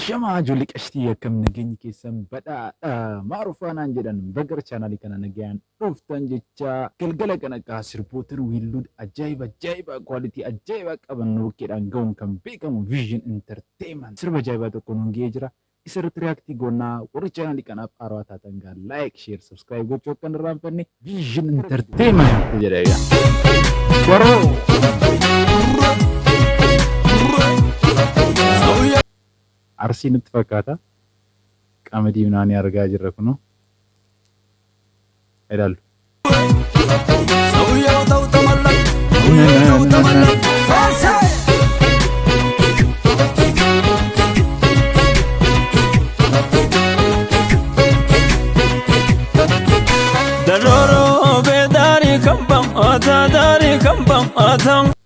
Ashamaa ijoollee qashtii akkam nageenyi keessan badhaadha. Maarufaanaan jedhan bagar chaanaalii kana nagayaan dhuftan jecha galgala kana akka sirbootan wiiluu ajaa'iba kwaalitii ajaa'iba qaban bukkeedhaan ga'uun kan beekamu Vision Entertainment sirba ajaa'ibaa tokko nuun ga'ee jira. Isirratti reaaktii goonaa warri chaanaalii kanaaf haaraa taatan gaa like, share, subscribe gochuu akka hin irraanfanne Vision Entertainment jedha egaa. Waroo! Arsii nutti fakkaata. Qamadii midhaanii argaa jirra kunoo. Ilaallu.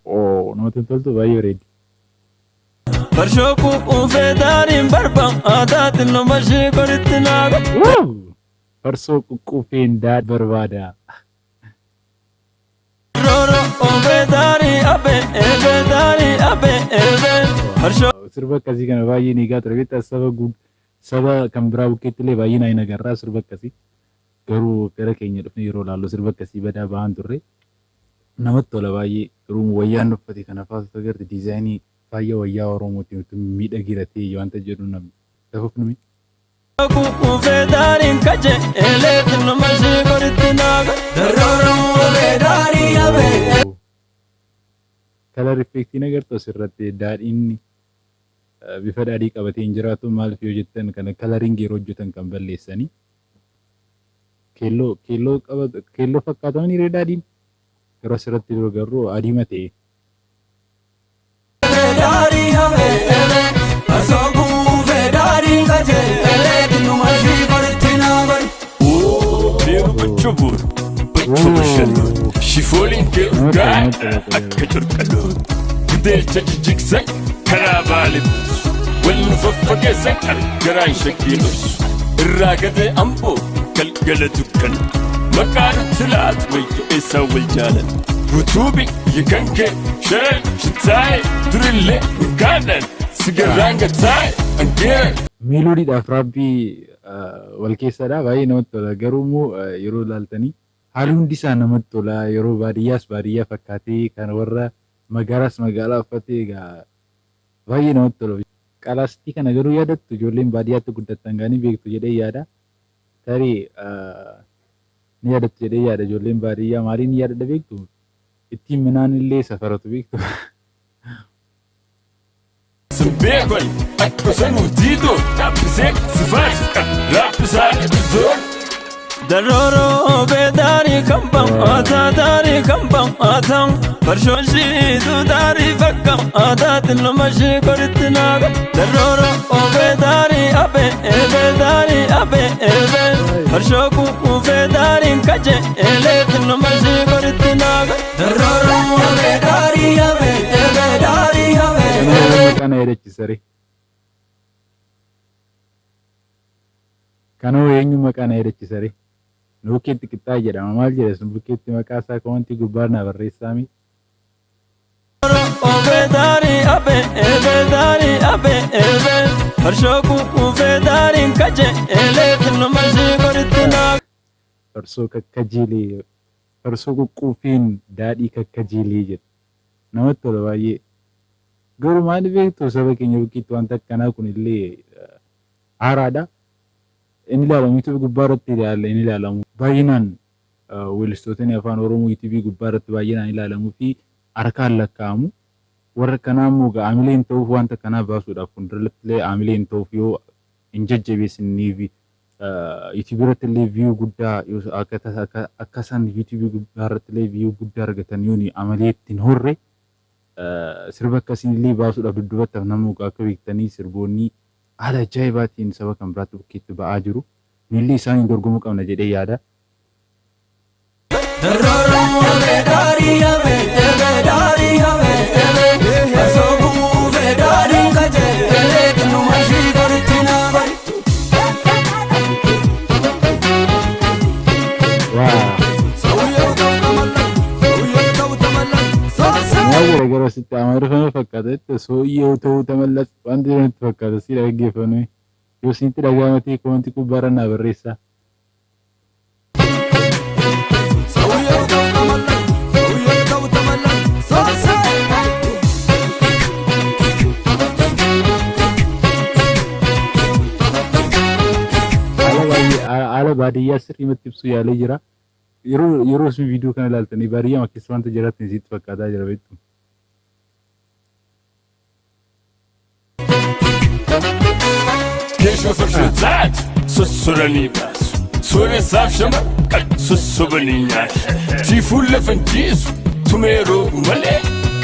Oo, namatti toltu baay'ee bareeddi. Farshoku ufedaarin barbam aadaatiin nama ishee qoritti naaga. Farsoo quqquufeen daadhi barbaada. Rooro ufedaarii abe eebedaarii abe eebe. Sirba akkasii kana baay'ee ni eegaa ture. Beektaa saba kan biraa bukkeetti illee baay'ee naa hin agarraa sirba akkasii. Garuu gara keenya dhufne yeroo laallu sirba akkasii badaa ba'an turre. Namatti tola baay'ee. Garuu wayyaan uffate kana faatu agarti diizaayinii. Faayya wayyaa Oromootiin miidhagina ta'e wanta jedhu namni dafuuf numi. Ufedaarin kaje eleetiin nama ishee qoritti naaga. Darrooroo ufedaarii abe. Kala rifeektiin agartu asirratti daadhiin bifa daadhii qabatee hin jiraatu maaliif yoo jettan kana kalariin yeroo hojjetan kan balleessanii. Keelloo fakkaataman hiree daadhiin yeroo asirratti yeroo garuu adii matee. Shifooliin gaa'e akka curqalloon gudeecha jijjigsan karaa baalimus walnu faffageessan garaan shakkiinus irraa gadee amboo galgala dukkan maqaanutti laatu wayyo eessaa wal jaalan gutuubi yikankee shee shitaaye durillee hinkaadhan sigarraan gataaye angee. Meeloodiidhaaf raabbii wal keessadha baay'ee namatti tola garuu immoo yeroo ilaaltanii haalli hundi isaa namatti tola yeroo baadiyyaas baadiyyaa fakkaatee kan warra magaalaas magaalaa uffatee egaa baay'ee namatti tola. Qalaastii kana garuu yaadattu ijoolleen baadiyyaatti guddattan gaanii beektu jedhee yaada. Tarii ni yaadattu jedhee yaada ijoolleen baadiyyaa maaliin ni yaadadha beektu ittiin midhaan illee safaratu beektu. Simbeekon akka sanuu diidoo dhaabbisee sifaarsa raabbisaa dhibbisoon. Darrooroo beedaarii kan bam'aataa daarii kan bam'aataa farshoon shiituu daarii fakka aadaatiin nama ishee qoritti naaga. Darrooroo beedaarii abe eebedaarii abe eebe farshoo kuufeedaariin kaje eleetiin nama ishee qoritti naaga. Darrooroo beedaarii abe eebedaarii abe eebe. Kana edachisare. Kanoo eenyu maqaan edachisare. Bukkeetti qixxaa jedhama maal jedha sun bukkeetti maqaa isaa komantii gubbaa naa barreessaami. Ufedaarii abe eebedaarii abe eebe farshoo kuufeedaariin kaje eleetiin nama ishee qoritti naaga. Farsoo kakkajiilee farsoo quqquufiin daadhii kakkajiilee jedha. Namatti tola baay'ee. Garuu maaliif beektu saba keenya bukkeetti wanta akkanaa kun illee haaraadha. Inni ilaalamu YouTube gubbaa irratti inni ilaalamu baay'inaan weellistootni afaan Oromoo YouTube gubbaa irratti baay'inaan ilaalamuu fi harkaan lakkaa'amu. Warra kanaa immoo aamileen ta'uuf wanta kanaa baasuudhaaf fuulduratti illee aamileen ta'uuf yoo hin jajjabeessiniif YouTube irratti illee view guddaa akka isaan YouTube gubbaa irratti illee view guddaa argatan yoo amalee ittiin horre sirba akkasiin illee baasuudhaaf duddubattaaf nama akka beektanii sirboonni haala ajaa'ibaatiin saba kan biraatti bukkeetti ba'aa jiru. Miilli isaanii dorgomuu qabna jedhee yaada. Darrooroo beedaarii abe eebedaarii abe eebe farsoo kuufeedaarii kaje eleetiin nama ishee qoritti naaga. Sawuyyoo ta'u tamallan soosaa. Gara sitti amarfame fakkaata. fakkaata sooyyoo ta'uu tamallas wanti natti fakkaata si dhaggeeffame yoo isinitti dhaga'amate koomenti gubbaarra naa barreessaa. Haala baadiyyaa sirriimatti ibsuu yaalee jira. Yeroo isin viidiyoo kana ilaaltanii baadiyyaa keessa wanta jiraatan isitti fakkaataa jira beektu. Keesha farshaataat sossoranii baasu. Sooressaaf shamarran sossobanii nyaatu. Tiifuun lafa hin ciisu tumeeroo malee.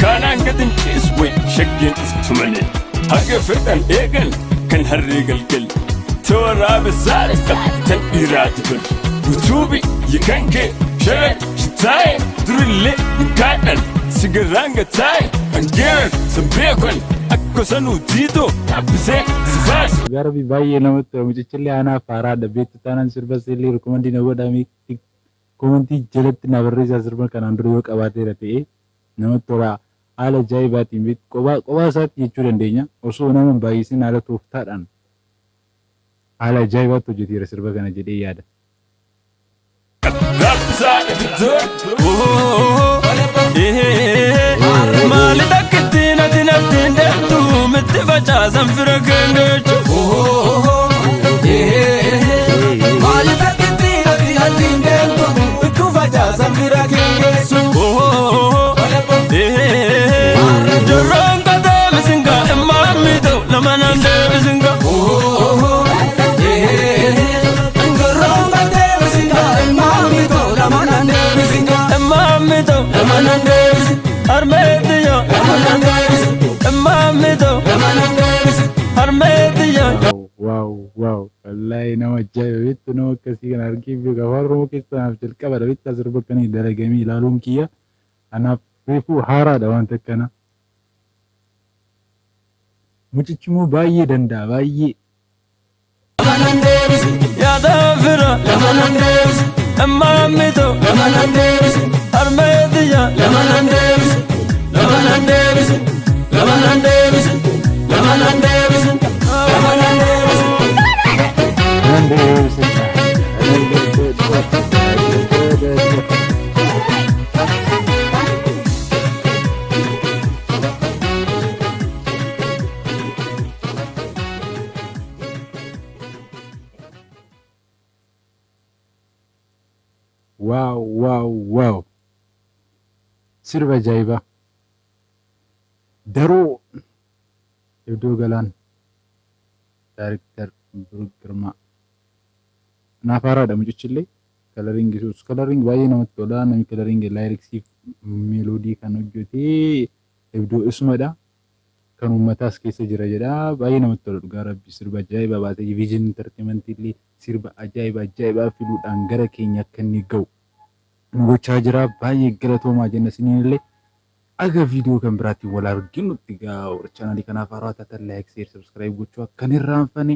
Kaanaan gad hin ciisu wayi shaggeen iftu malee. Haga fedhan eegan kan harree galgal. Tooraaba saare tan dhiiraati bal. Utuubi yikankee sharan shitaaye durillee hin kaadhan. Sigarraan gataaye hangeeran sanbeekon akka sanuu diidoo dhaabbisee sifaas. Garabi baay'ee namatti tolu mucichillee anaaf haaraadha beektu taanaan sirba seellee rikoomandii na godhamee koomentii jalatti na barreessaa sirba kanaan dura yoo qabaateera ta'e namatti tola. Haala ajaa'ibaatiin beektu qophaa isaatti jechuu dandeenya osoo nama hin baay'isin haala tooftaadhaan haala ajaa'ibaatti hojjeteera sirba kana jedhee yaada. Maali takkittiin ati naftiin deemtu mitti facaasan fira kengeechu. Maali takkittiin ati naftiin deemtu mitti facaasan fira kengeessu. Jorroon katee misinga immaan miidhuu nama nan deebisinga. Jorroon katee misinga immaan miidhuu nama nan deebisinga. Immaan miidhuu nama nan deebisi. Armeetiya nama nan deebisi. Immaan miidhuu nama nan deebisi. Armeetiya. Waaw wallahi nama ajaa'iba beektu nama akkasii kana argee beeku afaan Oromoo keessa naaf jalqabadha beektaa sirba akkanii dalagamee ilaaluun kiyya anaaf reefuu haaraadha wanta akkana. Mucichi immoo baay'ee danda'a baay'ee. Nama nan deebisi. Yaada fira nama nan deebisi. Immaan miidhuu nama nan deebisi. Armeetiya nama nan deebisi. Nama nan deebisi. Nama nan deebisi. Nama nan deebisi. Nama nan deebisi. Wow. Sirba ajaa'ibaa. Daroo Iddoo Galaan Daayiriktar Biruuk Girmaa. Naaf haaraadha mucichillee kalariingi baay'ee namatti tola. Namni kalariingi laayiriksiif meeloodii kan hojjetee iddoo isumadha. Kan uummataas keessa jira jedha. Baay'ee namatti tola dhugaa rabbi sirba ajaa'ibaa baatee viijin intarteementii sirba ajaa'ibaa fiduudhaan gara keenya akka inni ga'u nu gochaa jira. Baay'ee galatoomaa jenna isiniinillee aga viidiyoo kan biraatiin wal arginutti gaa chaanaalii kanaaf haaraa taatan laayik, sheer, sabskiraayib gochuu akka hin irraanfanne